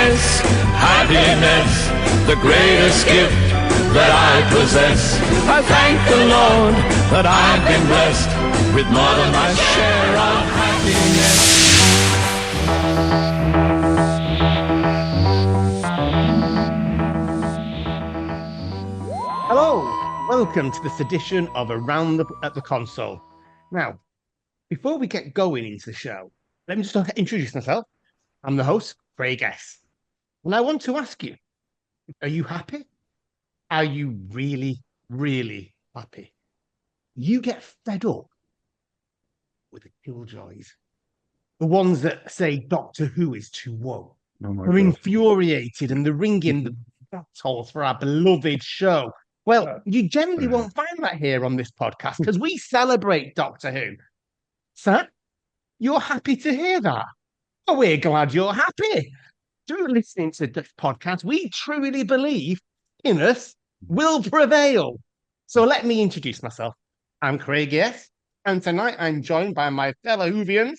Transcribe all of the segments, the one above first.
happiness, happiness, the greatest gift that I possess. I thank the Lord that I've been blessed with more than my share of happiness. Hello, welcome to this edition of Around at the Console. Now, before we get going into the show, let me just introduce myself. I'm the host, Craig S. And I want to ask you, are you happy? Are you really, really happy? You get fed up with the killjoys. The ones that say Doctor Who is too woke. They're infuriated and they're ringing the tolls for our beloved show. Well, you generally won't find that here on this podcast because we celebrate Doctor Who. Sir, you're happy to hear that? Oh, we're glad you're happy. Through listening to this podcast, we truly believe Guinness will prevail. So let me introduce myself. I'm Craig S. And tonight I'm joined by my fellow Whovians,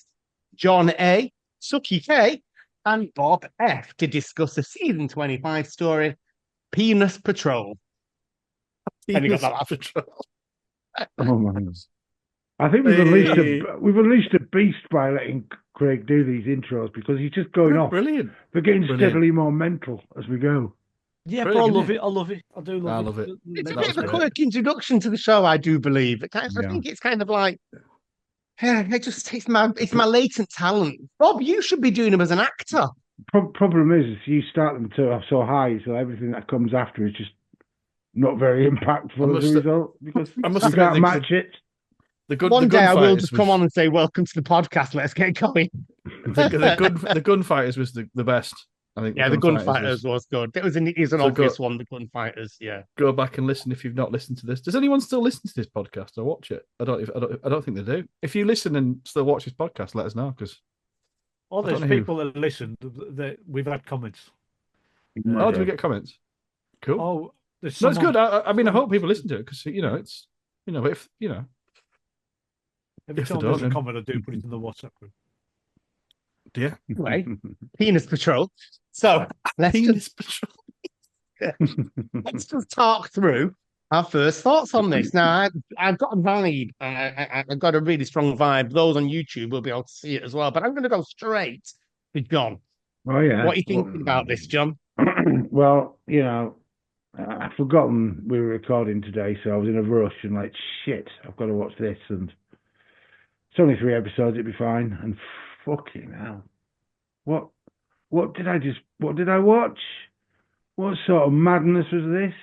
John A., Suky K., and Bob F. to discuss the season 25 story, Penis Patrol. Penis Patrol. Oh my goodness. I think we've unleashed a beast by letting Craig do these intros because he's just going off. Brilliant. We're getting steadily more mental as we go. Yeah, Craig, but I love it. I love it. I do love it. It's a bit of a quick introduction to the show, I do believe. I think it's kind of like, it's my latent talent. Bob, you should be doing them as an actor. Problem is you start them so high, so everything that comes after is just not very impactful as a result because you can't match it. One day I will just come on and say, welcome to the podcast, let's get going. The Gunfighters was the best, I think. Yeah, the Gunfighters was good. It was an obvious one, the Gunfighters, yeah. Go back and listen if you've not listened to this. Does anyone still listen to this podcast or watch it? I don't think they do. If you listen and still watch this podcast, let us know, because... Oh, there's people that listen that we've had comments. Oh, do we get comments? Cool. Oh, that's good. I mean, I hope people listen to it because every time there's a comment, I do put it in the WhatsApp group. Yeah. Anyway, Penis Patrol. So let's just talk through our first thoughts on this. Now, I've got a vibe. I've got a really strong vibe. Those on YouTube will be able to see it as well. But I'm going to go straight to John. Oh, yeah. What are you thinking about this, John? Well, I've forgotten we were recording today, so I was in a rush and like, shit, I've got to watch this. And it's only 3 episodes, it'd be fine. And fucking hell. What did I watch? What sort of madness was this?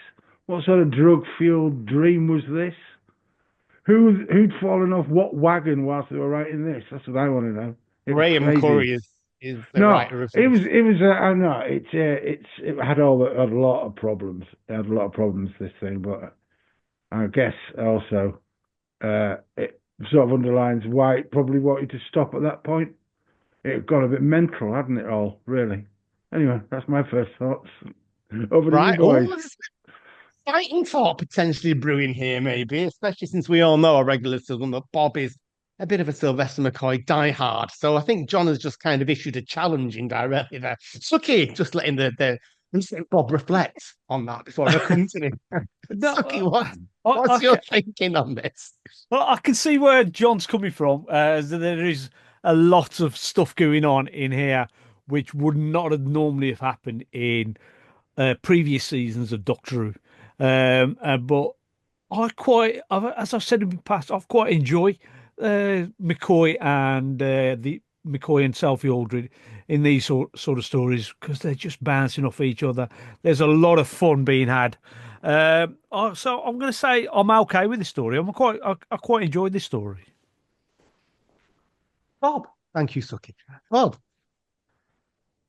What sort of drug-fueled dream was this? Who'd fallen off what wagon whilst they were writing this? That's what I want to know. Graham Curry is the writer of this. It had a lot of problems. It had a lot of problems, this thing, but I guess also it sort of underlines why it probably wanted to stop at that point. It got a bit mental, hadn't it all, really? Anyway, that's my first thoughts. Over to you boys. Fighting thought potentially brewing here, maybe, especially since we all know our regular citizen that Bob is a bit of a Sylvester McCoy diehard. So I think John has just kind of issued a challenge indirectly there. Suky, just letting Bob reflect on that before I come to him. Suky, what's your thinking on this? Well, I can see where John's coming from. There is a lot of stuff going on in here which would not have normally have happened in previous seasons of Doctor Who. But as I've said in the past, I've quite enjoyed McCoy and Selfie Aldred in these sort of stories because they're just bouncing off each other. There's a lot of fun being had. So I'm going to say I'm okay with this story. I quite enjoyed this story. Bob, thank you, Suky. Bob,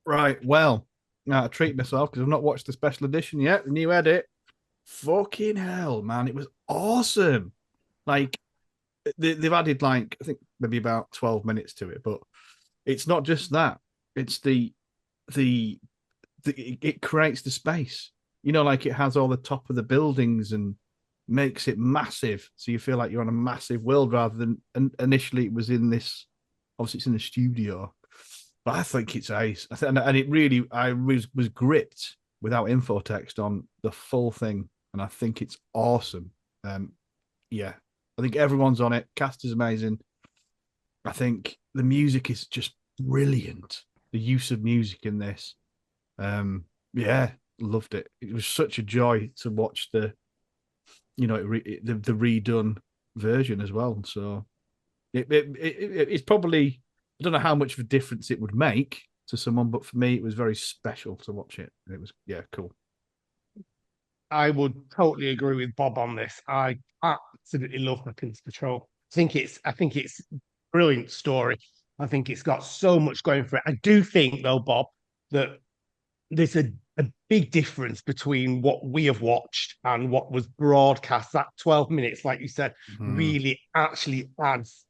right. Well, now I treat myself because I've not watched the special edition yet. The new edit. Fucking hell, man! It was awesome. Like they've added I think maybe about 12 minutes to it, but it's not just that. It's it creates the space. It has all the top of the buildings and makes it massive, so you feel like you're on a massive world rather than initially it was in this. Obviously, it's in the studio, But I think it's ace. And it really, I was gripped without info text on the full thing, and I think it's awesome. Yeah, I think everyone's on it. Cast is amazing. I think the music is just brilliant. The use of music in this, yeah, loved it. It was such a joy to watch the redone version as well. So it's probably, I don't know how much of a difference it would make to someone, but for me, it was very special to watch it. It was, yeah, cool. I would totally agree with Bob on this. I absolutely love Happiness Patrol. I think it's a brilliant story. I think it's got so much going for it. I do think, though, Bob, that there's a big difference between what we have watched and what was broadcast. That 12 minutes, like you said, really actually adds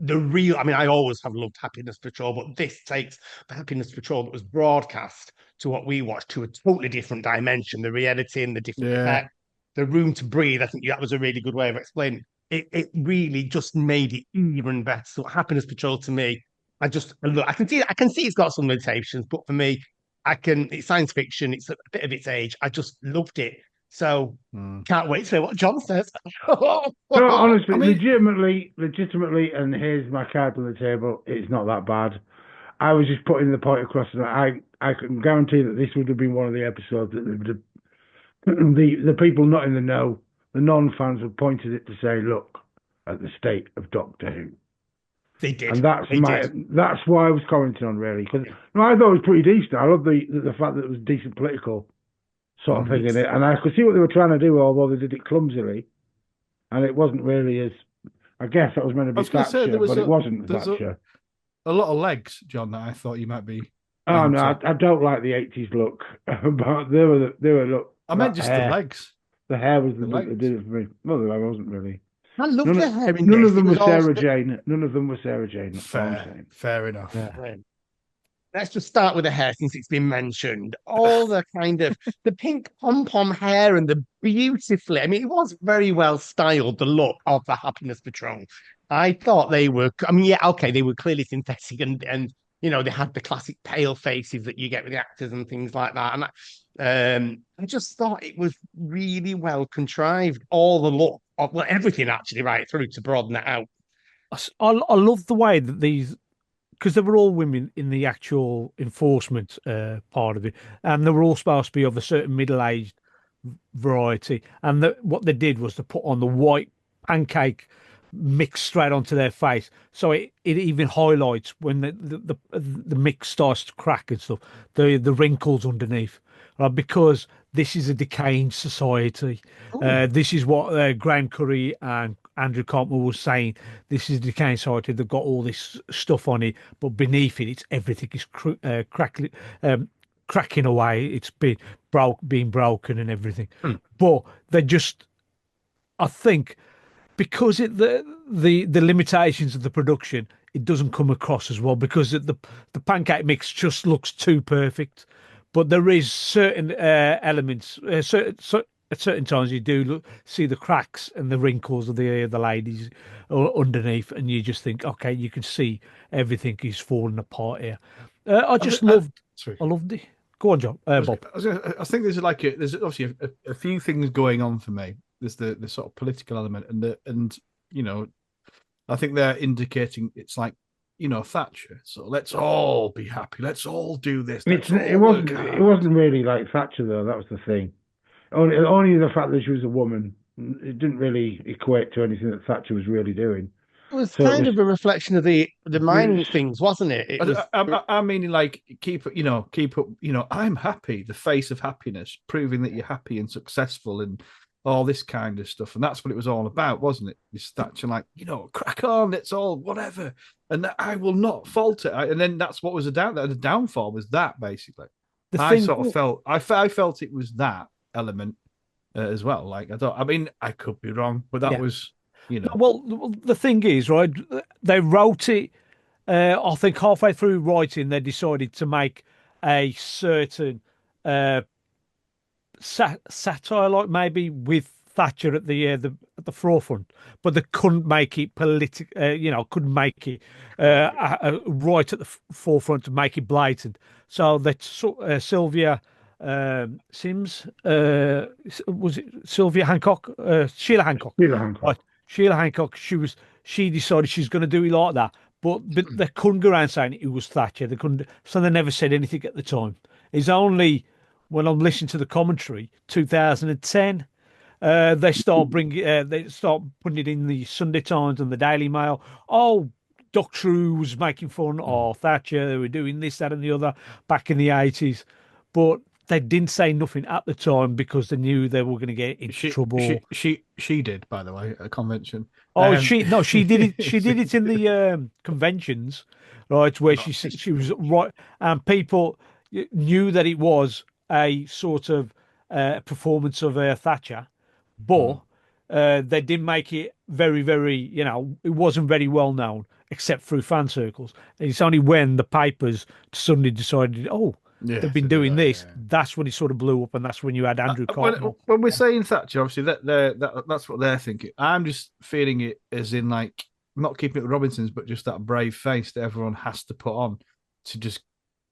the real. I mean, I always have loved Happiness Patrol, but this takes the Happiness Patrol that was broadcast to what we watched to a totally different dimension. The re-editing, the different effect, the room to breathe. I think that was a really good way of explaining it. It really just made it even better. So Happiness Patrol to me, I can see it's got some limitations, but for me, it's science fiction, it's a bit of its age. I just loved it. So can't wait to hear what John says. No, honestly, legitimately, and here's my card on the table. It's not that bad. I was just putting the point across, and I can guarantee that this would have been one of the episodes that would have, the people not in the know, the non-fans, would pointed it to say, look at the state of Doctor Who. They did, and that's why I was commenting on, really, because I thought it was pretty decent. I love the fact that it was decent political sort of thing in it, and I could see what they were trying to do, although they did it clumsily, and it wasn't really as, I guess that was meant to be Thatcher, but it wasn't Thatcher. A lot of legs, John, that I thought you might be. Oh no, I don't like the 80s look, but they were look. I meant just hair. The legs. The hair was the look that did it for me. Well, the hair wasn't really. I love the hair. None of them were Sarah Jane. None of them were Sarah Jane. Fair enough. Yeah. Let's just start with the hair since it's been mentioned. All the kind of the pink pom-pom hair and the beautifully, I mean, it was very well styled, the look of the Happiness Patrol. I thought they were, I mean, yeah, okay, they were clearly synthetic and you know, they had the classic pale faces that you get with the actors and things like that. And I just thought it was really well contrived. All the look of, well, everything actually, right through to broaden it out. I love the way that these, because they were all women in the actual enforcement part of it, and they were all supposed to be of a certain middle-aged variety. And what they did was to put on the white pancake mix straight onto their face, so it even highlights when the mix starts to crack and stuff, the wrinkles underneath, because this is a decaying society. This is what Graham Curry and Andrew Cartmel was saying. This is a decaying society. They've got all this stuff on it, but beneath it, everything is cracking away. It's being broken and everything. But they just, I think, because the limitations of the production, it doesn't come across as well, because the pancake mix just looks too perfect. But there is certain elements, at certain times you do see the cracks and the wrinkles of the ladies underneath, and you just think, okay, you can see everything is falling apart here. I loved it. Go on, John. Bob. I think there's obviously a few things going on for me. There's the sort of political element, and you know, I think they're indicating it's like, you know, Thatcher. So let's all be happy. Let's all do this. It wasn't really like Thatcher, though. That was the thing. Only the fact that she was a woman, it didn't really equate to anything that Thatcher was really doing. It was kind of a reflection of the mining things, wasn't it? I mean, like, keep up. I'm happy. The face of happiness, proving that you're happy and successful, and all this kind of stuff. And that's what it was all about, wasn't it? This Thatcher, like, you know, crack on, it's all whatever. And I will not fault it. And then that's what was the downfall was that, basically. I felt it was that element as well. Like, I could be wrong, but that was, you know. Well, the thing is, right, they wrote it, I think halfway through writing, they decided to make a certain satire, like maybe with Thatcher at the forefront, but they couldn't make it political. Couldn't make it right at the forefront to make it blatant. So that Sylvia Sims was it Sylvia Hancock, Sheila Hancock, Sheila Hancock. right? Sheila Hancock. She decided she's going to do it like that, but they couldn't go around saying it was Thatcher. They couldn't, so they never said anything at the time. It's only when I'm listening to the commentary, 2010, they start putting it in the Sunday Times and the Daily Mail. Oh, Doctor Who was making fun of Thatcher. They were doing this, that, and the other back in the 80s, but they didn't say nothing at the time because they knew they were going to get into trouble. She did, by the way, at a convention. Oh, she did it. She did it in the conventions, right? Where she was right, and people knew that it was a sort of performance of Thatcher, but they didn't make it very, very. It wasn't very well known except through fan circles. And it's only when the papers suddenly decided, oh, they've been doing this. Yeah. That's when it sort of blew up, and that's when you had Andrew Cartman. When we're saying Thatcher, obviously that's what they're thinking. I'm just feeling it as in like not keeping it with Robinsons, but just that brave face that everyone has to put on to just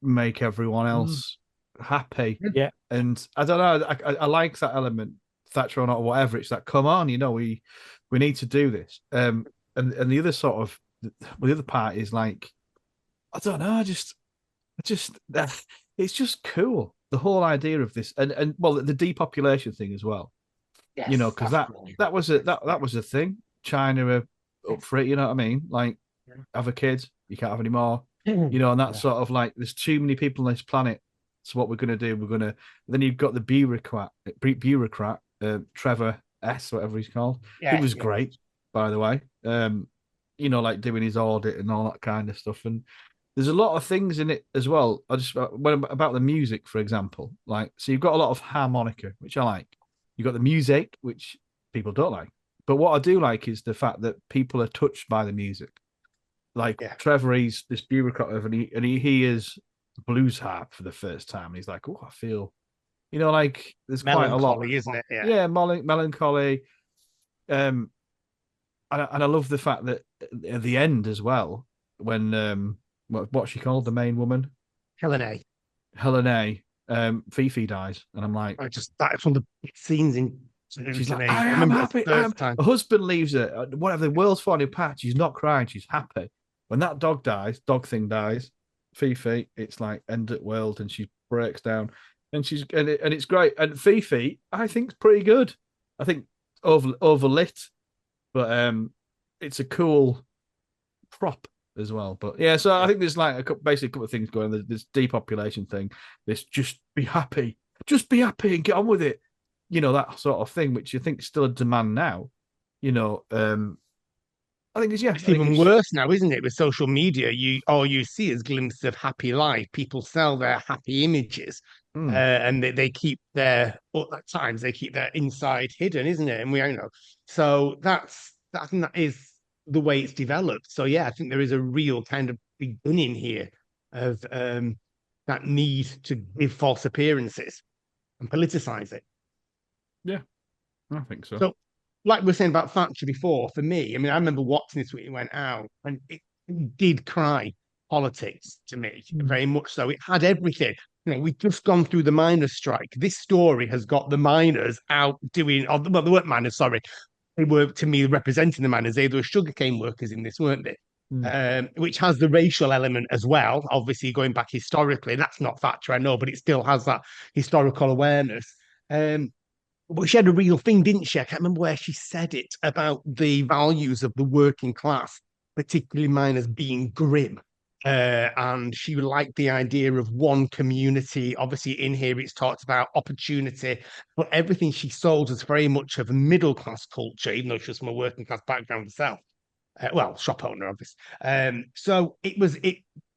make everyone else happy. Yeah, and I don't know. I like that element, Thatcher or not, or whatever. It's like, come on, we need to do this. And the other sort of the other part is like, I don't know. I just it's just cool, the whole idea of this, and well, the depopulation thing as well. Yes, because that was a thing. China are up for it. You know what I mean? Like, have a kid, you can't have any more. And that's sort of like, there's too many people on this planet. So what we're going to do, then you've got the bureaucrat, Trevor S, whatever he's called. He was great, by the way. Like doing his audit and all that kind of stuff. And there's a lot of things in it as well. About the music, for example, like, so you've got a lot of harmonica, which I like. You've got the music, which people don't like. But what I do like is the fact that people are touched by the music. Like Trevor, he's this bureaucrat, and he hears blues harp for the first time, and he's like, "Oh, I feel, like there's quite a lot, isn't it? Yeah, melancholy." And I love the fact that at the end as well, when what's she called, the main woman, Helen A. Fifi dies, and I'm like, that's one of the scenes in. She's like, I am happy. Her husband leaves her. Whatever, the world's falling apart. She's not crying. She's happy. When that dog thing dies, Fifi, it's like end of world, and she breaks down, and it's great. And Fifi, I think, is pretty good. I think overlit, but it's a cool prop as well. But yeah, so I think there's like basically a couple of things going. There's this depopulation thing. This just be happy and get on with it. That sort of thing, which you think is still a demand now. I think it's even worse now, isn't it? With social media, all you see is glimpses of happy life. People sell their happy images, and they keep their, at times they keep their inside hidden, isn't it? And we know. So that is the way it's developed. So yeah, I think there is a real kind of beginning here of that need to give false appearances and politicize it. Yeah, I think so. So, like we were saying about Thatcher before, for me, I mean, I remember watching this when it went out, and it did cry politics to me, very much so. It had everything. We'd just gone through the miners' strike. This story has got the miners out doing, well, they weren't miners, sorry. They were, to me, representing the miners. They were sugarcane workers in this, weren't they? Which has the racial element as well, obviously going back historically. That's not Thatcher, I know, but it still has that historical awareness. But she had a real thing, didn't she? I can't remember where she said it, about the values of the working class, particularly miners, being grim. And she liked the idea of one community. Obviously, in here, it's talked about opportunity, but everything she sold was very much of a middle class culture, even though she was from a working class background herself. Shop owner, obviously. So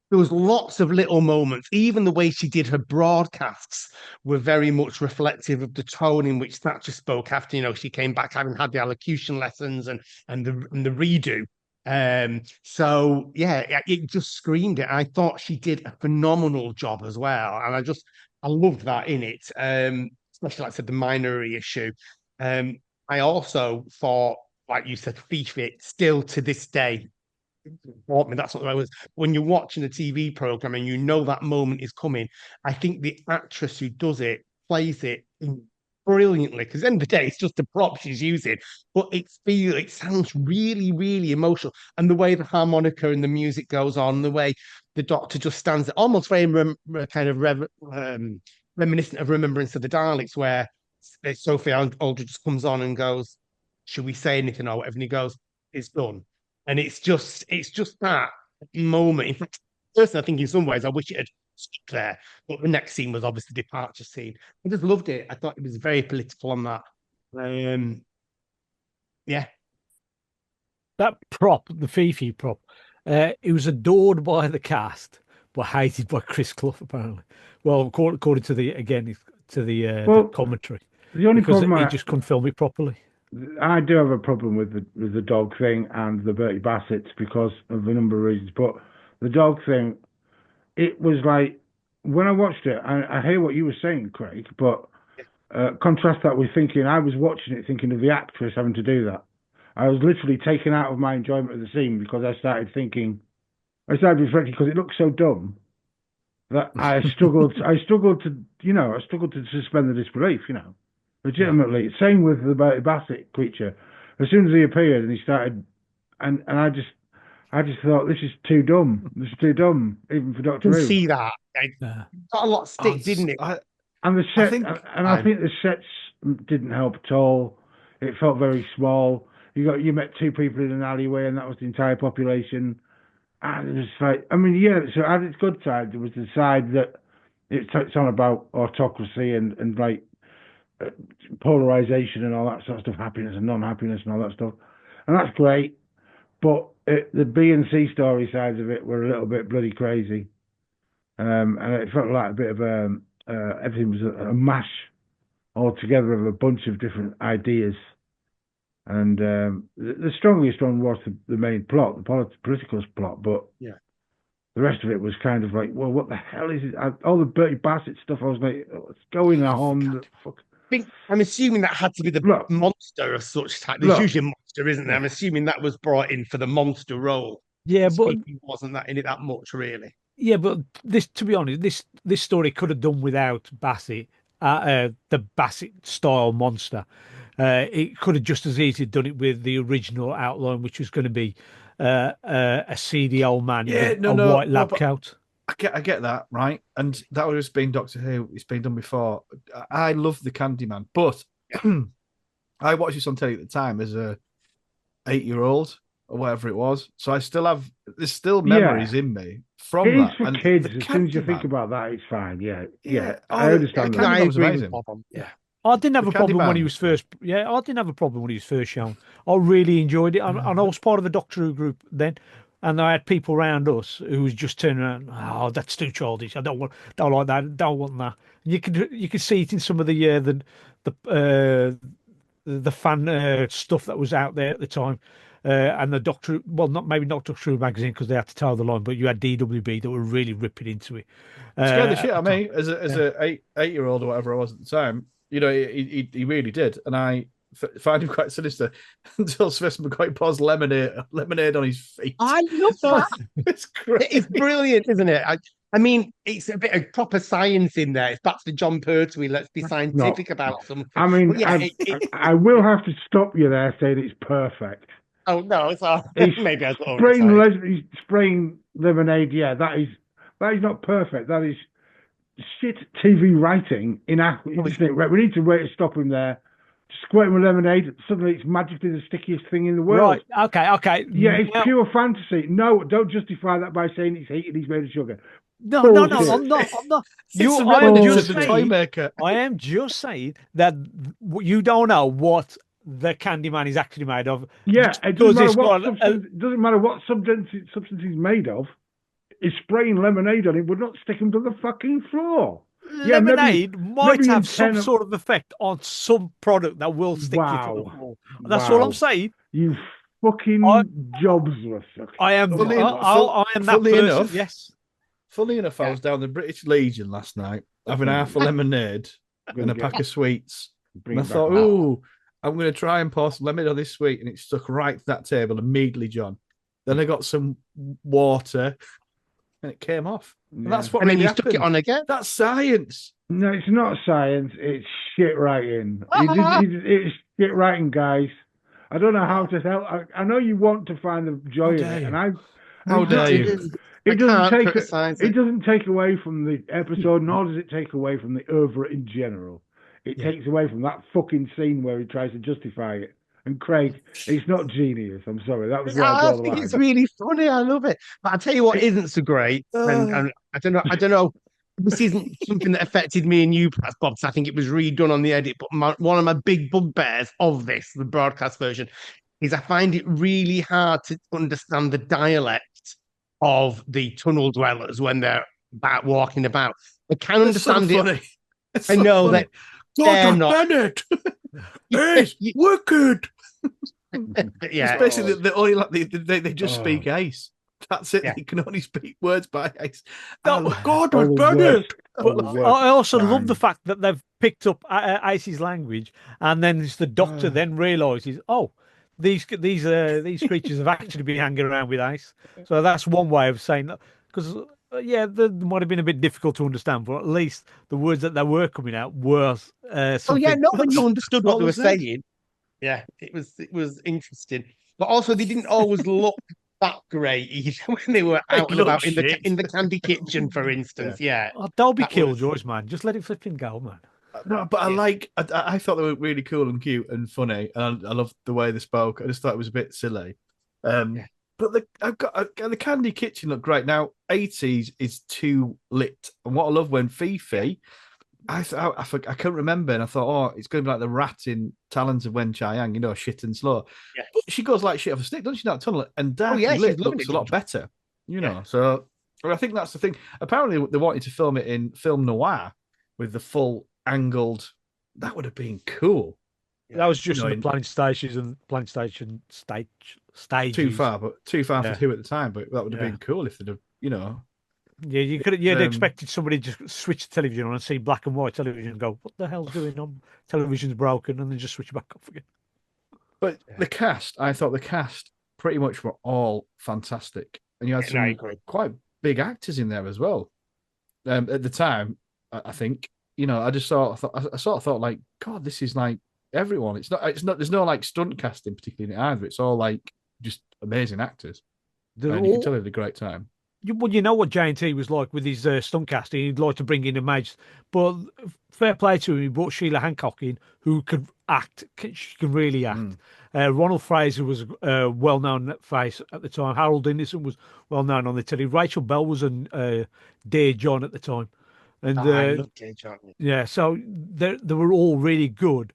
there was lots of little moments. Even the way she did her broadcasts were very much reflective of the tone in which Thatcher spoke after, she came back having had the allocution lessons and the redo. So yeah, it just screamed it. I thought she did a phenomenal job as well. And I loved that in it. Especially, like I said, the minority issue. I also thought, like you said, Fifi, still to this day, brought me. That's what I was. When you're watching a TV program and you know that moment is coming, I think the actress who does it plays it brilliantly. Because at the end of the day, it's just a prop she's using, but it sounds really, really emotional. And the way the harmonica and the music goes on, the way the Doctor just stands there, almost very reminiscent of Remembrance of the Daleks, where Sophie Aldred just comes on and goes, "Should we say anything or whatever?" And he goes, "It's done." And it's just that moment. In fact, personally, I think in some ways I wish it had stuck there. But the next scene was obviously the departure scene. I just loved it. I thought it was very political on that. Yeah. That prop, the Fifi prop, it was adored by the cast, but hated by Chris Clough, apparently. Well, according to the commentary. The only because problem he just couldn't film it properly. I do have a problem with the dog thing and the Bertie Bassett's because of a number of reasons. But the dog thing, it was like, when I watched it, I hear what you were saying, Craig, but contrast that with thinking, I was watching it thinking of the actress having to do that. I was literally taken out of my enjoyment of the scene because I started reflecting because it looked so dumb that I struggled to suspend the disbelief, legitimately. Yeah. Same with the Bertie Bassett creature. As soon as he appeared and he started, and I just thought, this is too dumb. This is too dumb, even for Doctor Who. You can see that. Got a lot of stick, didn't it? And the set, I think the sets didn't help at all. It felt very small. You met two people in an alleyway, and that was the entire population. And it was like, so at its good side, there was the side that it's on about autocracy and like polarization and all that sort of stuff, happiness and non-happiness and all that stuff, and that's great. But the B and C story sides of it were a little bit bloody crazy, and it felt like a bit of everything was a mash altogether of a bunch of different ideas. And the strongest one was the main plot, the political plot, but the rest of it was kind of like, well, what the hell is it? All the Bertie Bassett stuff, I was like, what's going on? I'm assuming that had to be the monster of such type. There's usually a monster, isn't there? I'm assuming that was brought in for the monster role. Yeah, but he wasn't that in it that much, really. Yeah, but to be honest, this story could have done without Bassett, the Bassett style monster. It could have just as easily done it with the original outline, which was going to be a seedy old man in a white lab coat. I get that, right? And that would have been Doctor Who. It's been done before. I love the Candyman, but I watched this on telly at the time as a 8-year-old or whatever it was. So there's still memories in me from that. It's for kids. As soon as you think about that, it's fine. Yeah. I understand that. Candyman was amazing. Yeah. I didn't have a problem when he was first. Yeah, I didn't have a problem when he was first shown. I really enjoyed it, and I was part of a Doctor Who group then, and I had people around us who was just turning around. Oh, that's too childish. I don't like that. Don't want that. And you could see it in some of the fan stuff that was out there at the time, and the Doctor. Well, maybe not Doctor Who magazine because they had to toe the line, but you had DWB that were really ripping into it. Scared the shit out of me as a 8-year-old or whatever I was at the time. He really did, and I find him quite sinister until Sylvester McCoy pours lemonade on his feet. I love that. It's great. It's brilliant, isn't it? I mean, it's a bit of proper science in there. It's back to the John Pertwee. Let's be scientific about something. I mean, I will have to stop you there, saying it's perfect. Oh no, maybe I thought spraying lemonade. Yeah, that is not perfect. That is shit TV writing isn't it? We need to stop him there. Squirt him with lemonade. Suddenly, it's magically the stickiest thing in the world. Right? Okay. Yeah, it's pure fantasy. No, don't justify that by saying it's heat and he's made of sugar. No, I'm not. I am just saying that you don't know what the Candyman is actually made of. Yeah, it doesn't matter what substance he's made of. Is spraying lemonade on it would not stick him to the fucking floor. Lemonade might have some sort of effect on some product that will stick you to the floor. That's all I'm saying. You fucking jobsless. I am that person. Enough, yes. Funny enough, I was down the British Legion last night having half a lemonade and a pack of sweets. And I thought, I'm going to try and pour some lemon on this sweet, and it stuck right to that table immediately, John. Then I got some water, and it came off. And that's what And then really you stuck it happened. on again. That's science. No, it's not science. It's shit writing. It's shit writing, guys. I don't know how to help. I know you want to find the joy in it, and How dare you? It criticize it doesn't take away from the episode, nor does it take away from the oeuvre in general. It takes away from that fucking scene where he tries to justify it. And Craig, it's not genius. I'm sorry. That was where I draw the think line. it's really funny. I love it. But I'll tell you what isn't so great. And I don't know. This isn't something that affected me and you, perhaps, Bob, 'cause I think it was redone on the edit. But one of my big bugbears of this, the broadcast version, is I find it really hard to understand the dialect of the tunnel dwellers when they're walking about. I can understand so it. funny. It's I so know funny. they're Dr. not. Bennett. Hey, wicked. Yeah. It's basically the only they just speak ace. That's it. Yeah. They can only speak words by ace. No, God, All the Bennett. But I also love the fact that they've picked up Ice's language, and then it's the Doctor then realizes, oh, these creatures have actually been hanging around with Ice. So that's one way of saying that. Because they might have been a bit difficult to understand, but at least the words that they were coming out were. Nobody understood what they were said. saying. Yeah, it was interesting, but also they didn't always look that great either when they were out and about in the candy kitchen, for instance. Yeah, Oh, Dolby That Killjoys, man. Just let it flipping go, man. No, but I thought they were really cool and cute and funny, and I loved the way they spoke. I just thought it was a bit silly. But the candy kitchen looked great. Now, 80s is too lit, and what I love when Fifi, I couldn't remember, and I thought, oh, it's going to be like the rat in Talons of Wen Chiang, shit and slow. Yeah. But she goes like shit off a stick, doesn't she? That tunnel and darkly lit looks a lot better, So I think that's the thing. Apparently, they wanted to film it in film noir with the full angled. That would have been cool. That was just in the planning stations and planning station stages. Too far for who at the time, but that would have been cool if they'd have, Yeah, you'd expected somebody to just switch the television on and see black and white television and go, what the hell's going on? Television's broken, and then just switch it back off again. But I thought the cast pretty much were all fantastic. And you had some quite big actors in there as well. At the time, I think, I just sort of thought like, God, this is like everyone. It's not, there's no like stunt casting particularly in it either. It's all like just amazing actors. And you can tell they had a great time. Well, you know what J&T was like with his stunt casting. He'd like to bring in a mage, but fair play to him. He brought Sheila Hancock in, who could act. She can really act. Ronald Fraser was a well-known face at the time. Harold Innocent was well-known on the telly. Rachel Bell was a Dear John at the time. And I love Dear John. Yeah, so they were all really good,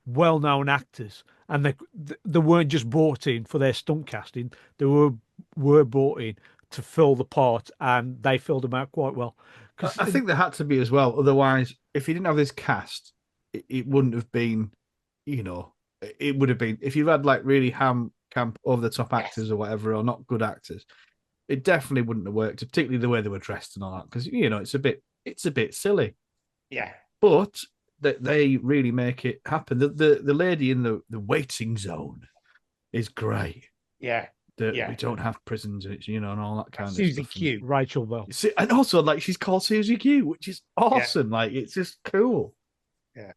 well-known actors, and they weren't just brought in for their stunt casting. They were brought in to fill the part, and they filled them out quite well. I think there had to be as well. Otherwise, if you didn't have this cast, it wouldn't have been, it would have been, if you had like really camp over the top actors or whatever, or not good actors, it definitely wouldn't have worked, particularly the way they were dressed and all that, because, it's a bit silly. Yeah. But they really make it happen. The lady in the waiting zone is great. Yeah. We don't have prisons, and all that kind of Suzy stuff. Q. Rachel Bell. And also, like, she's called Suzy Q, which is awesome. Like, it's just cool. Yeah.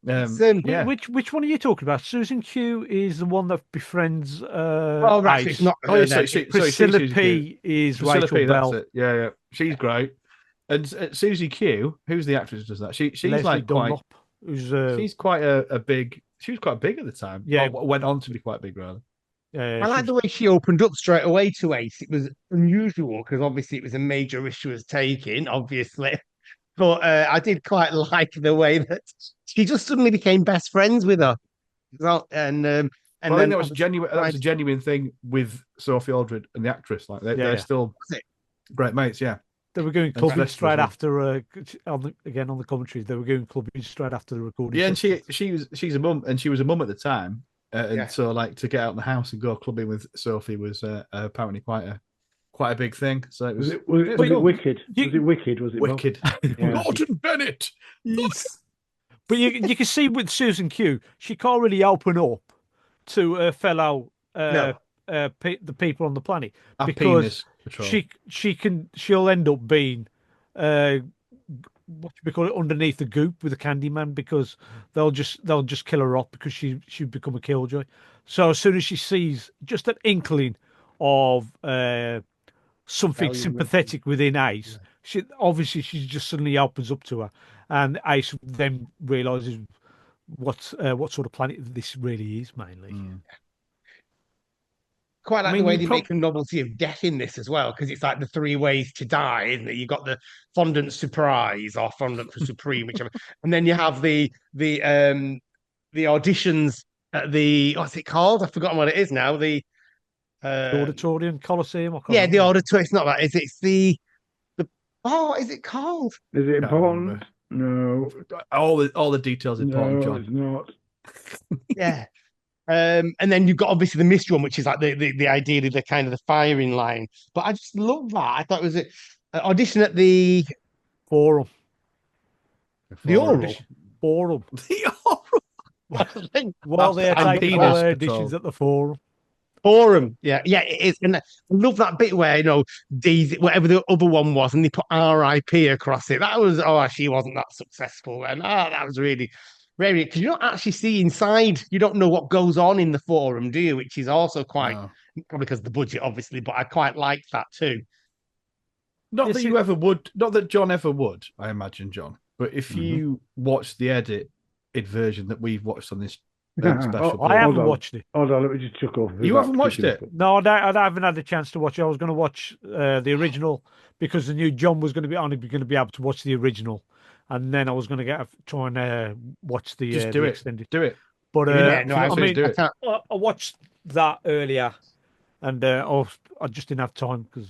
Which one are you talking about? Susan Q is the one that befriends. It's not. Priscilla P is Priscilla Rachel P, Bell. That's it. Yeah. She's great. And Suzy Q, who's the actress who does that? She's Leslie like Dunlop, she's quite a big. She was quite big at the time. Yeah, went on to be quite big, rather. I like the way she opened up straight away to Ace. It was unusual because obviously it was a major issue was taken, obviously. But I did quite like the way that she just suddenly became best friends with her. Well, and I think that was genuine. That was a genuine thing with Sophie Aldred and the actress. Like they're still great mates. Yeah, they were going clubbing straight after. On the commentary, they were going clubbing straight after the recording. Yeah, and she's a mum, and she was a mum at the time. So, like, to get out of the house and go clubbing with Sophie was apparently quite a big thing. So it was. Was it Wicked? Was it Wicked? Was it Wicked? Norton Bennett. Yes. But you can see with Susan Q, she can't really open up to her fellow No. the people on the planet A because penis patrol. she'll end up being uh what should we call it, underneath the goop with the Candyman, because they'll just kill her off because she'd become a killjoy. So as soon as she sees just an inkling of something Rebellion. sympathetic within Ace, she just suddenly opens up to her, and Ace then realizes what sort of planet this really is mainly. Quite like the mean, way you they prob- make a novelty of death in this as well, because it's like the three ways to die, isn't it? You've got the fondant surprise or fondant for supreme, whichever, and then you have the auditions at the what's it called? I've forgotten what it is now. The Auditorium Coliseum, I can't Yeah, the remember. auditorium. It's not that. It's the oh, is it called? Is it Can't important? remember. No, All the details important, no, John. it's not. Yeah. And then you've got obviously the mystery one, which is like the ideally the kind of the firing line. But I just love that. I thought it was a audition at the Forum. oral. Forum. The oral. While they're And taking all penis their patrol. auditions at the Forum. Forum, yeah, it is, and I love that bit where Daisy, whatever the other one was, and they put R.I.P. across it. That was she wasn't that successful, and that was really, very because you don't actually see inside. You don't know what goes on in the forum, do you? Which is also quite No. probably because of the budget, obviously, but I quite like that too. Not Yes, that you ever would, not that John ever would, I imagine, John. But if you watch the edited version that we've watched on this special, I haven't Hold on. watched it. Hold on, let me just chuckle. You haven't watched it? No, I haven't had a chance to watch it. I was going to watch the original because the new John was going to be only going to be able to watch the original, and then I was going to try and watch the just do the it. extended. Do it. But Yeah, no, I please mean, do I it. can't. I watched that earlier, and I just didn't have time because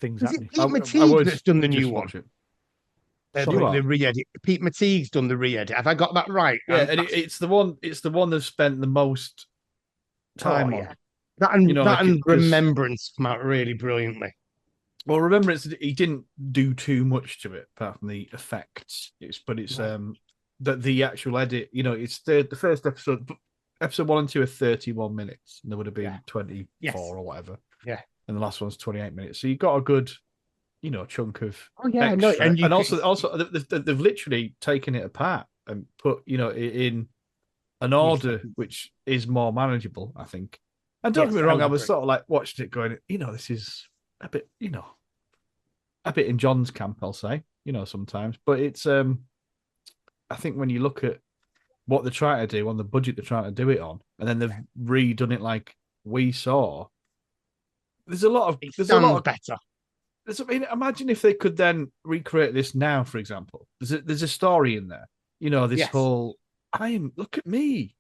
things Is happening. it Pete Mateague would that's done the just new one? watch it. The re-edit. Pete Mateague's done the re-edit. Have I got that right? Yeah, and it's the one. It's the one they've spent the most time on. That and like, Remembrance come out really brilliantly. Well, remember, he didn't do too much to it apart from the effects. It's the actual edit. It's the first episode. Episode 1 and 2 are 31 minutes, and there would have been 24 or whatever. Yeah, and the last one's 28 minutes. So you got a good, chunk of. Oh yeah, extra. no, and also they've literally taken it apart and put in an order which is more manageable, I think. And don't get me wrong, I was sort of like watching it going, this is a bit, a bit in John's camp, I'll say, sometimes. But it's I think when you look at what they're trying to do on the budget they're trying to do it on, and then they've redone it like we saw. There's a lot of better. Imagine if they could then recreate this now, for example. There's a story in there, this whole look at me,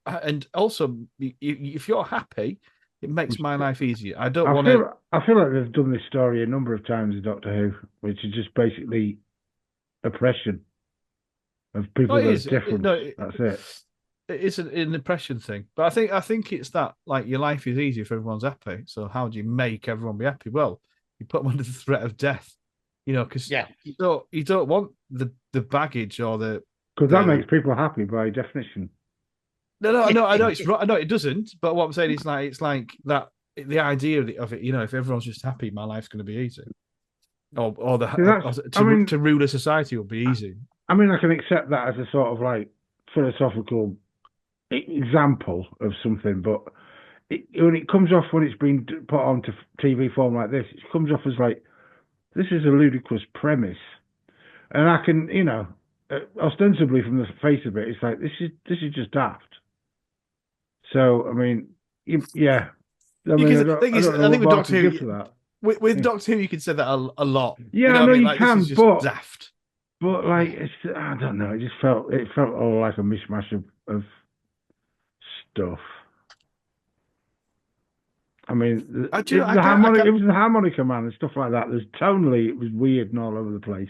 and also if you're happy, it makes my life easier. I don't want to. I feel like they've done this story a number of times in Doctor Who, which is just basically oppression of people that are different. That's it. It's an oppression thing, but I think it's that like your life is easy if everyone's happy. So how do you make everyone be happy? Well, you put them under the threat of death, because you don't want the baggage or the because that makes people happy by definition. No, I know it's right. I know it doesn't, but what I'm saying is it's like that. The idea of it, if everyone's just happy, my life's going to be easy, or to rule a society will be easy. I mean, I can accept that as a sort of like philosophical example of something, but when it comes off when it's been put onto TV form like this, it comes off as like this is a ludicrous premise, and I can, ostensibly from the face of it, it's like this is just daft. So I mean, yeah. I think with Doctor Who, with Doctor Who, you can say that a lot. Yeah, I know you can, this is just daft. But like, I don't know. It felt all like a mishmash of stuff. I mean, it was the harmonica man and stuff like that. There's tonally, it was weird and all over the place.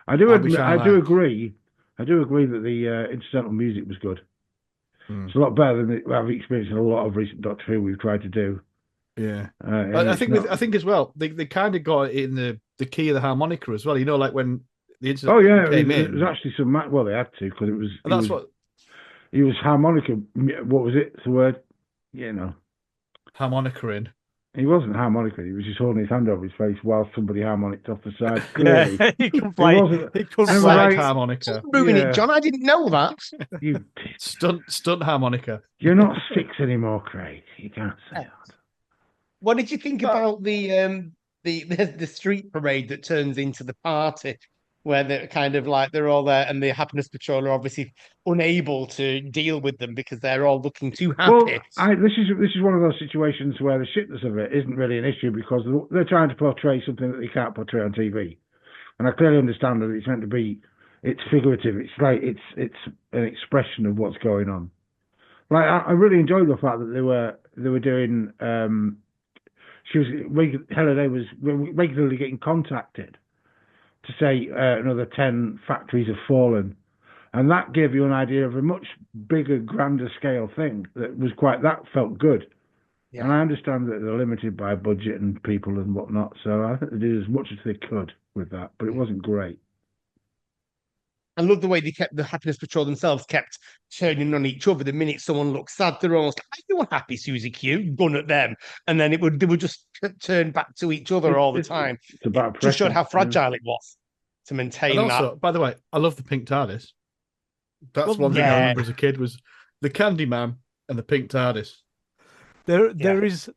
I do agree that the incidental music was good. It's a lot better than I've experienced in a lot of recent Doctor Who we've tried to do. Yeah, I think as well they kind of got it in the key of the harmonica as well. Like when the incident came in. It was actually some. Well, they had to because it was. And that's what. It was harmonica. What was it? The word you know, harmonica in. he wasn't harmonica. He was just holding his hand over his face while somebody harmonicked off the side. Yeah, Clearly, he can it play. wasn't. He could And it was play. like, harmonica. Ruin Yeah. it, John. I didn't know that. you, Stunt harmonica. you're not 6 anymore, Craig. You can't say that. What did you think about the street parade that turns into the party, where they're kind of like they're all there, and the happiness patrol are obviously unable to deal with them because they're all looking too happy. Well, this is one of those situations where the shitness of it isn't really an issue because they're trying to portray something that they can't portray on TV, and I clearly understand that it's meant to be. It's figurative. It's like it's an expression of what's going on. Like I really enjoyed the fact that they were doing. Halliday was regularly getting contacted to say another 10 factories have fallen, and that gave you an idea of a much bigger, grander scale thing that felt good. Yeah. And I understand that they're limited by budget and people and whatnot, so I think they did as much as they could with that, but it wasn't great. I love the way the happiness patrol themselves kept turning on each other. The minute someone looked sad, they're almost like, "Are you happy, Susie Q?" Gun at them, and then they would just turn back to each other all the time. It's about it just showed how fragile it was to maintain and also, that. By the way, I love the pink TARDIS. That's one thing I remember as a kid was the Candyman and the pink TARDIS. There is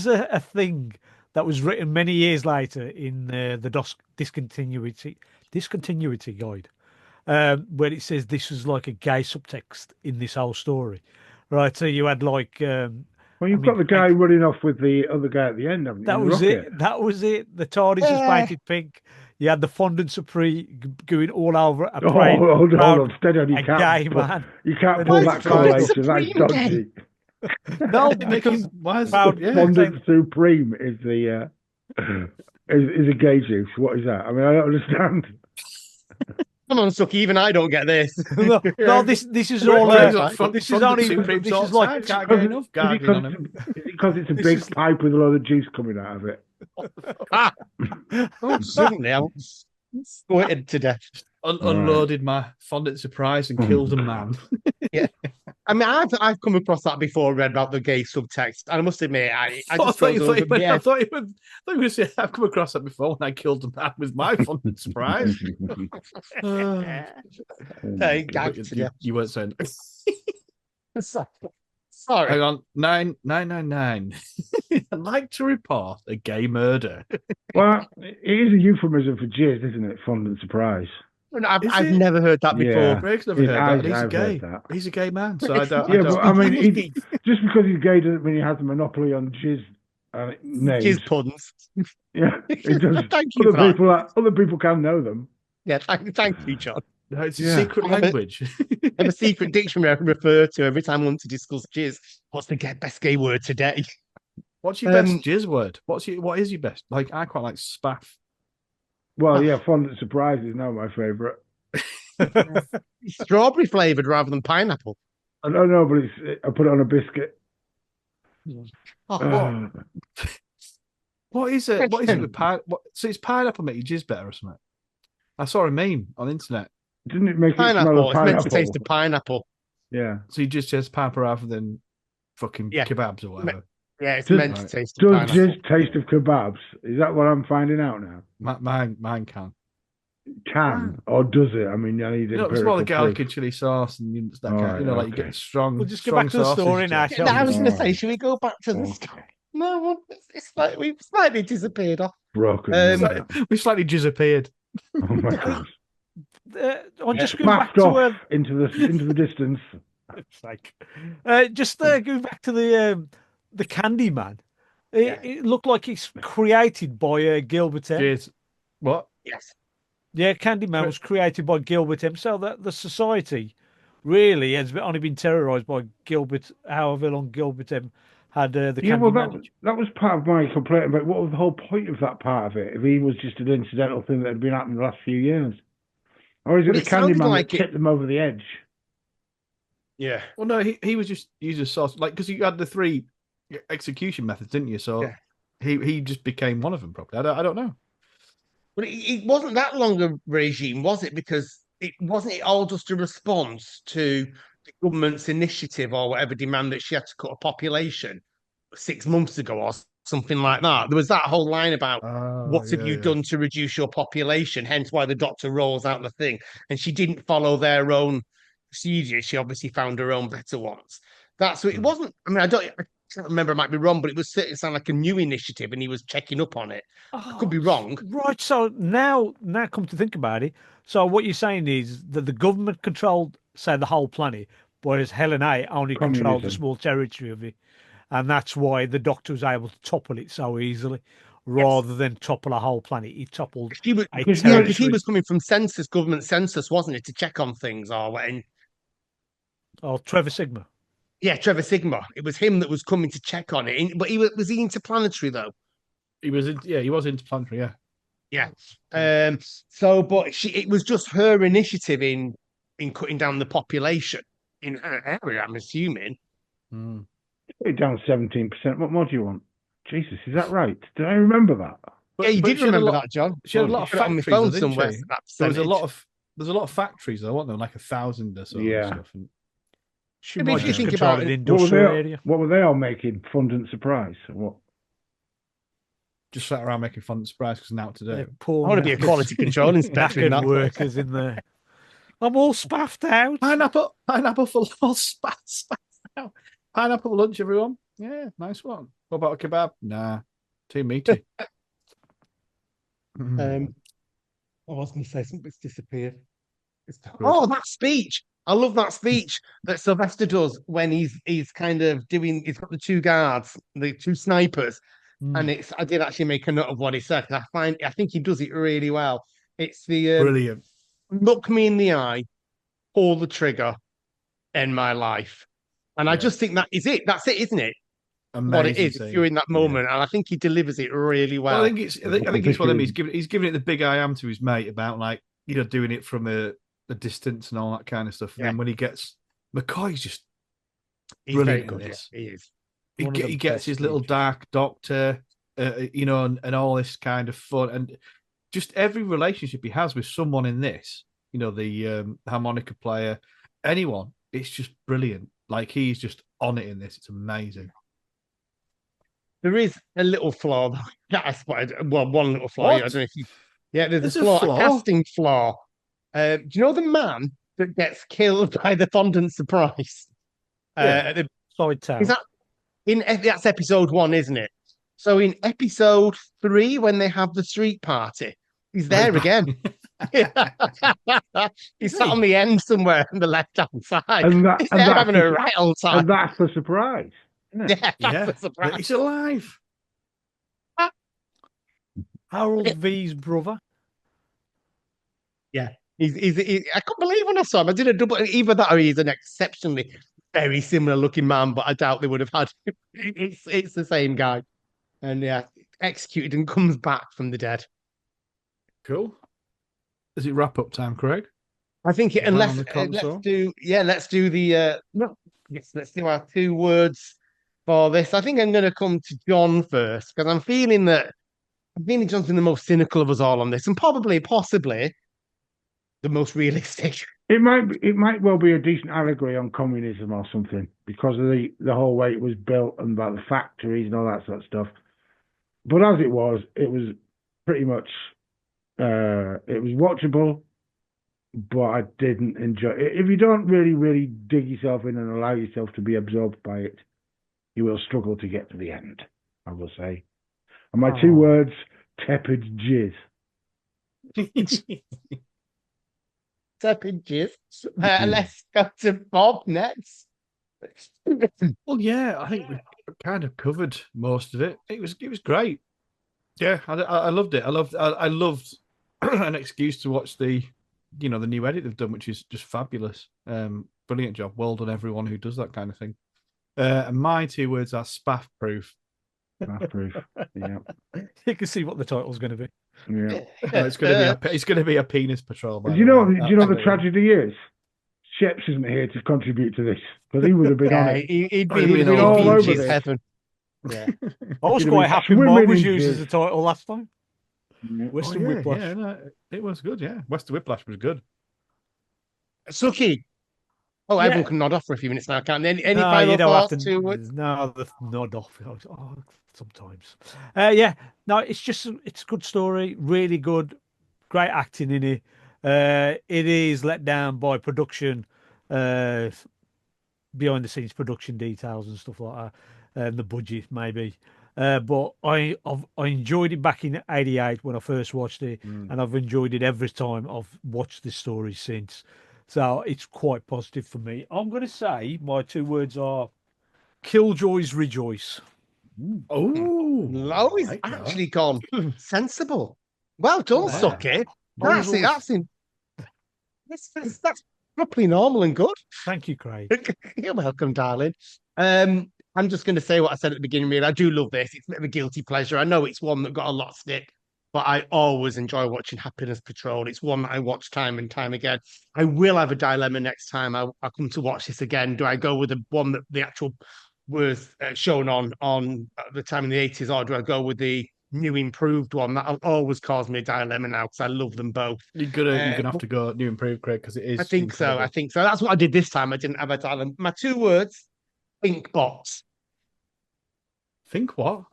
a thing that was written many years later in the discontinuity guide. Where it says this was like a gay subtext in this whole story, right? So you had like, well, you've got the guy running off with the other guy at the end, haven't you? That was it. That was it. The TARDIS was painted pink. You had the fondant supreme going all over a plane. Hold on, steady on. You can't pull that correlation. That's dodgy. No, because fondant supreme is the is a gay juice. What is that? I mean, I don't understand. Come on, Suky, even I don't get this. no, this is all. This is only. This is like can't get enough gargling on him. Because it's a big pipe with a load of juice coming out of it. Suddenly, I'm squirted to death. Unloaded my fondant surprise and killed a man. Yeah, I mean, I've come across that before. Read about the gay subtext, and I must admit, I thought you were going to say I've come across that before when I killed a man with my fondant surprise. You weren't saying. Sorry. Hang on, 999. I'd like to report a gay murder. Well, it is a euphemism for jizz, isn't it? Fondant surprise. I've never heard that before. Yeah. Greg's never heard that. He's gay. He's a gay man. So I don't. But I mean, just because he's gay doesn't mean he has a monopoly on jizz names. Jizz puns. Yeah, it does. Thank you. Other people can know them. Yeah, thank you, John. No, it's a secret language. I have a secret dictionary I can refer to every time I want to discuss jizz. What's the best gay word today? What's your best jizz word? What is your best? Like, I quite like spaff. Well, yeah, fondant surprise is now my favourite. Strawberry flavoured rather than pineapple. I don't know, but I put it on a biscuit. What is it? What is it with pineapple? So it's pineapple make your jizz better or something? I saw a meme on the internet. Didn't it make pineapple? It smell of pineapple? It's meant to taste of pineapple. Yeah. So you just taste pineapple rather than fucking kebabs or whatever. Yeah, it's meant to taste of pineapple. Does jizz taste of kebabs? Is that what I'm finding out now? Mine can. Can or does it? I mean, I need it's more the garlic and chili sauce and that kind. Like you get strong. We'll just go back to the story now. I was going to say, should we go back to the story? No, it's like we've slightly disappeared off. Broken. We slightly disappeared. Oh my god! I'll just go back to into the distance. It's like just go back to the Candyman. It looked like it's created by Gilbert M. Cheers. What? Yes. Yeah, Candyman was created by Gilbert M. So that the society really has only been terrorised by Gilbert. However long Gilbert M. had the Candyman. That was part of my complaint about what was the whole point of that part of it. If he was just an incidental thing that had been happening the last few years, or is it the Candyman that tipped them over the edge? Yeah. Well, no, he was just used as source, like because you had the 3 execution methods, didn't you? So he just became one of them. Probably. I don't know. But it wasn't that long a regime, was it? Because it wasn't all just a response to the government's initiative or whatever demand that she had to cut a population 6 months ago or something like that. There was that whole line about what have you done to reduce your population? Hence why the doctor rolls out the thing. And she didn't follow their own procedures. She obviously found her own better ones. That's what it wasn't. I mean, I can't remember, I might be wrong, but it sounded like a new initiative and he was checking up on it. I could be wrong. Right. So now come to think about it. So what you're saying is that the government controlled, say, the whole planet, whereas Helen A only controlled a Communism. small territory of it. And that's why the doctor was able to topple it so easily, rather than topple a whole planet. He toppled He was, a because territory. he was coming from government census, wasn't it, to check on things or what? And Oh, Trevor Sigma. yeah, Trevor Sigma. It was him that was coming to check on it. But was he interplanetary though? He was interplanetary, yeah. Yeah. But it was just her initiative in cutting down the population in her area, I'm assuming. Put it down 17%. What more do you want? Jesus, is that right? Did I remember that? Yeah, you did she had a remember lot- that, John. She had a Well, lot you of put it on my factories, phone didn't somewhere. she? That There's a percentage. lot of factories though, weren't there? Like 1,000 or so. Yeah. And stuff. And She I mean, might if you just think control about an it, industrial area. What were they all making? Fondant surprise? Or what? just sat around making fun and surprise because now today. They're poor I want to be a knackered- quality control inspector in knackered that. workers in there. I'm all spaffed out. Pineapple for all spats now. Pineapple for lunch, everyone. Yeah, nice one. What about a kebab? Nah, too meaty. I was going to say something's disappeared. Oh, that speech! I love that speech that Sylvester does when he's kind of doing. He's got the two guards, the two snipers, and I did actually make a note of what he said. I think he does it really well. It's the Brilliant. look me in the eye, pull the trigger, end my life. And I just think that is it. That's it, isn't it? Amazing What it is scene. during that moment, and I think he delivers it really well. Well, I think it's one of them. He's giving it the big I am to his mate about doing it from a distance and all that kind of stuff. And then when he gets McCoy's just He's brilliant very good. in this. Yeah, he is. He gets his little dark doctor, and all this kind of fun, and just every relationship he has with someone in this, the harmonica player, anyone, it's just brilliant. Like he's just on it in this. It's amazing. There is a little flaw that I spotted. Well, one little flaw. What? I don't know if you. Yeah, there's There's a a flaw, flaw? a casting flaw. Do you know the man that gets killed by the fondant surprise? Yeah. Side town. Is that that's episode 1, isn't it? So in episode 3, when they have the street party, he's there again. He's sat on the end somewhere on the left-hand side. He's there having a right old time. And that's the surprise. Isn't it? Yeah, that's Yeah, a surprise. he's alive. Harold V's brother. Yeah, I couldn't believe when I saw him. I did a double. Either that or he's an exceptionally very similar looking man, but I doubt they would have had him. It's the same guy, and yeah, executed and comes back from the dead. Cool. Is it wrap up time, Craig? I think Around unless the console? let's do the let's do our 2 words for this. I think I'm going to come to John first because I'm feeling John's been the most cynical of us all on this, and possibly the most realistic. It might well be a decent allegory on communism or something because of the whole way it was built and about the factories and all that sort of stuff. But as it was pretty much it was watchable, but I didn't enjoy it. If you don't really, really dig yourself in and allow yourself to be absorbed by it, you will struggle to get to the end, I will say. And my 2 words, tepid jizz. Tepid jizz. Let's go to Bob next. Well, yeah, I think we kind of covered most of it. It was great. Yeah, I loved it. I loved an excuse to watch the new edit they've done, which is just fabulous. Brilliant job. Well done, everyone who does that kind of thing. And my 2 words are spaff proof. Spaff proof. Yeah. You can see what the title's going to be. Yeah. No, it's going to be a penis patrol. Do you know the tragedy is? Sheps isn't here to contribute to this because he would have been on it. He'd been been all over his this. heaven. Yeah. I was You'd quite have happy been mine was swimming in used as jizz. a title last time. Yeah. Western Whiplash. Yeah, no, it was good. Yeah, Western Whiplash was good. Suky, Oh, Yeah. everyone can nod off for a few minutes now, can't they? Any No, final you don't have thoughts? to. 2 words? No, the nod off. Oh, sometimes. Yeah, no, it's a good story, really good, great acting in it. It is let down by production, uh, behind the scenes production details and stuff like that, and the budget maybe. But I enjoyed it back in '88 when I first watched it, and I've enjoyed it every time I've watched this story since. So it's quite positive for me. I'm going to say my 2 words are Killjoys rejoice. Oh, No, he's like that. actually gone sensible. Well done, Yeah. Sucky. I That's was it. always- That's properly normal and good. Thank you, Craig. You're welcome, darling. I'm just going to say what I said at the beginning. Really, I do love this. It's a bit of a guilty pleasure. I know it's one that got a lot of stick, but I always enjoy watching Happiness Patrol. It's one that I watch time and time again. I will have a dilemma next time I come to watch this again. Do I go with the one that the actual was shown on at the time in the 80s, or do I go with the new improved one? That'll always cause me a dilemma now because I love them both. You're gonna Uh, have to go new improved, Craig, because it is. I think so. incredible. I think so. That's what I did this time. I didn't have a dilemma. My 2 words: pink box. Think what?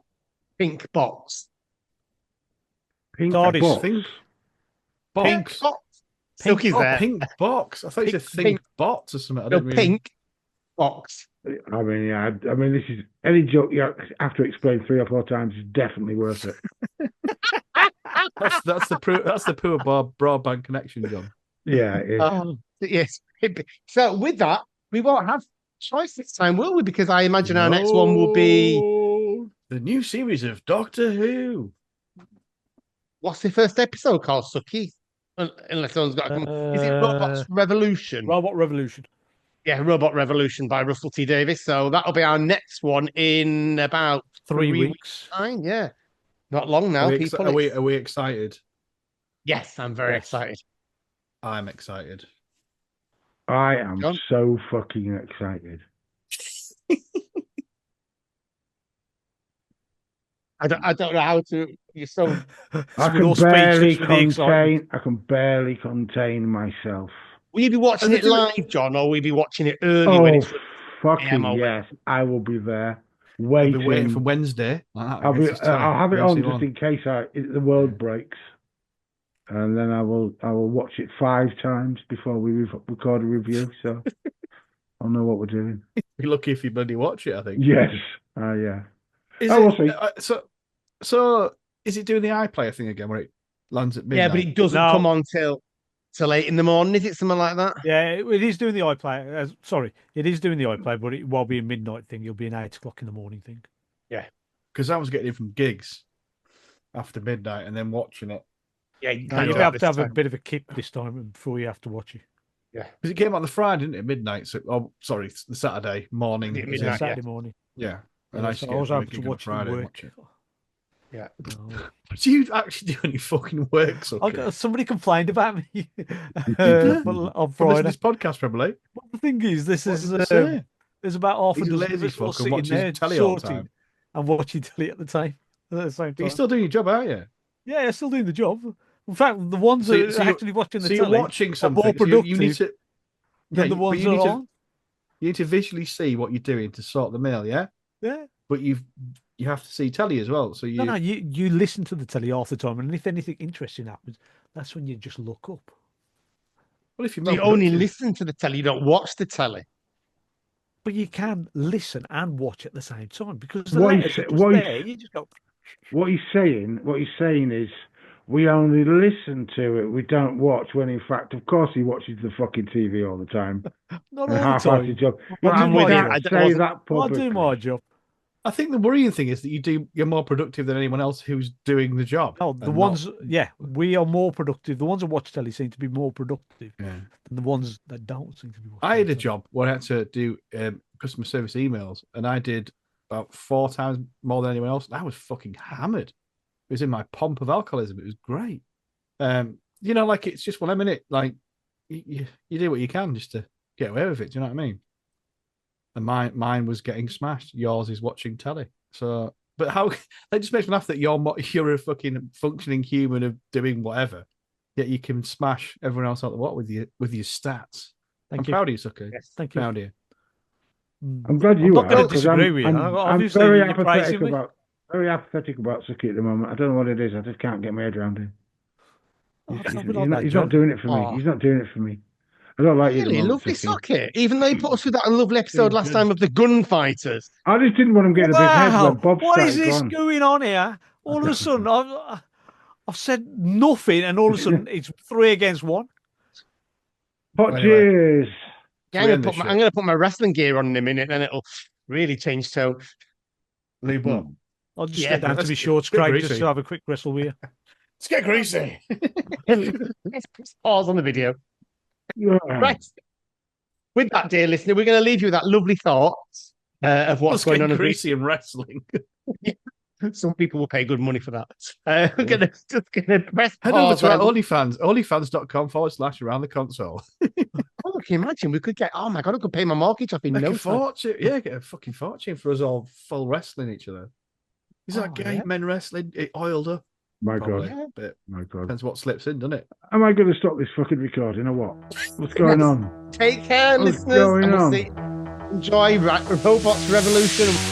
Pink box. Pink Tardis. box. Think Pink box. box. Pink- Silky's Oh, there. pink box. I thought you said think pink- bots or something. I No, didn't mean. pink box. I mean, yeah. I mean, this is any joke you have to explain 3 or 4 times is definitely worth it. That's the poor broadband connection, John. Yeah, it is. Yes. So with that, we won't have choice this time, will we? Because I imagine our next one will be the new series of Doctor Who. what's the first episode called, Sucky? Unless someone's got is it Robots Revolution? Robot Revolution. Yeah, Robot Revolution by Russell T Davies. So that'll be our next one in about 3 weeks. time. Yeah, not long now, Are we, people. are we excited? Yes, I'm very Yes. excited. I'm excited. I am John? so fucking excited. I don't know how to. You're so. I We're all speechless with the excitement. I can barely contain myself. Will you be watching it live, John, or will you be watching it early when it's fucking MOA? yes! I will be there I'll waiting. be waiting for Wednesday. I'll have it on just in case the world breaks, and then I will watch it 5 times before we record a review. So I'll know what we're doing. Be lucky if you bloody watch it. I think. Yes. Yeah. Is Oh, it, we'll see. so is it doing the iPlayer thing again where it lands at midnight? Yeah, but it doesn't come on till 8 in the morning. Is it something like that? Yeah, it is doing the iPlayer. Sorry, it is doing the iPlayer, but it won't be a midnight thing. It'll be an 8 o'clock in the morning thing. Yeah, because I was getting it from gigs after midnight and then watching it. Yeah, You have to have a bit of a kick this time before you have to watch it. Yeah, because it came on the Friday, didn't it? Midnight. So, sorry, the Saturday morning. Midnight, Saturday morning. Yeah, and I So I was able to watch it Friday. work. Watch it. Yeah. Do you actually do any fucking work? Somebody complained about me on From Friday. this podcast, probably. Well, the thing is, there's about half He's a a dozen lazy of us all fuck and sitting watches there telly all the sorting time. and watching telly at the same time. You're still doing your job, aren't you? Yeah, I'm still doing the job. In fact, the ones So- that so are you're- actually watching the So telly you're watching are something. more so productive you need to. than the but ones you that need are to. on. You need to visually see what you're doing to sort the mail, yeah. Yeah. But you have to see telly as well. So you. No, you listen to the telly half the time, and if anything interesting happens, that's when you just look up. Well, if you're So you only listen to the telly, you don't watch the telly. But you can listen and watch at the same time because What letters he's- are just what he's- there. You just go. What he's saying is we only listen to it. We don't watch. When in fact, of course, he watches the fucking TV all the time. Not And all the half-hearted time. job. I You do can't my say job. that I publicly. do my job. I think the worrying thing is that you're more productive than anyone else who's doing the job. Oh, the and ones, we are more productive. The ones that watch telly seem to be more productive Yeah. than the ones that don't seem to be watching. I had a telly. job where I had to do customer service emails, and I did about 4 times more than anyone else. And I was fucking hammered. It was in my pomp of alcoholism. It was great. Like it's just one minute. Like you do what you can just to get away with it. Do you know what I mean? And mine was getting smashed. Yours is watching telly. So, but how that just makes me laugh that you're a fucking functioning human of doing whatever, yet you can smash everyone else out the water with your stats. I'm Thank you. proud of you, Suky. Yes. Thank you. Proud of you. I'm glad you I'm not are. going to 'cause disagree with you. I'm Obviously, very you're praising apathetic me. about Suki at the moment. I don't know what it is. I just can't get my head around him. Oh, He's, it's he's, not he's like not, that, he's not John. doing it for me. Aw. He's not doing it for me. I don't like you at the Really moment, lovely Suki. socket. Even though he put us through that lovely episode Yeah, last good. time of the gunfighters. I just didn't want him getting a big head when Wow, Bob what is started this going. going on here? All of a sudden, I've said nothing, and all of a sudden, it's 3 against 1. Hot Anyway. cheers. Yeah, So we end this I'm shit. going to put my wrestling gear on in a minute, and it'll really change tone. Lube up. I'll just Yeah, get down to let's my get- shorts, get Craig, greasy. just to have a quick wrestle with you. Let's get greasy. Let's pause on the video. Yeah. Right. With that, dear listener, we're going to leave you with that lovely thought of what's Let's going get on. greasy and wrestling. Some people will pay good money for that. We're just gonna press Head over pause. to our OnlyFans, onlyfans.com/around the console. Oh, can you imagine? We could get. Oh my god, I could pay my mortgage off in Make no a time. fortune. Yeah, get a fucking fortune for us all full wrestling each other. Is that Oh, gay yeah. men wrestling? It oiled up. My Probably. God. But My God. depends what slips in, doesn't it? Am I going to stop this fucking recording or what? What's going Yes. on? Take care, What's listeners, going and we'll on? see. Enjoy Robots Revolution.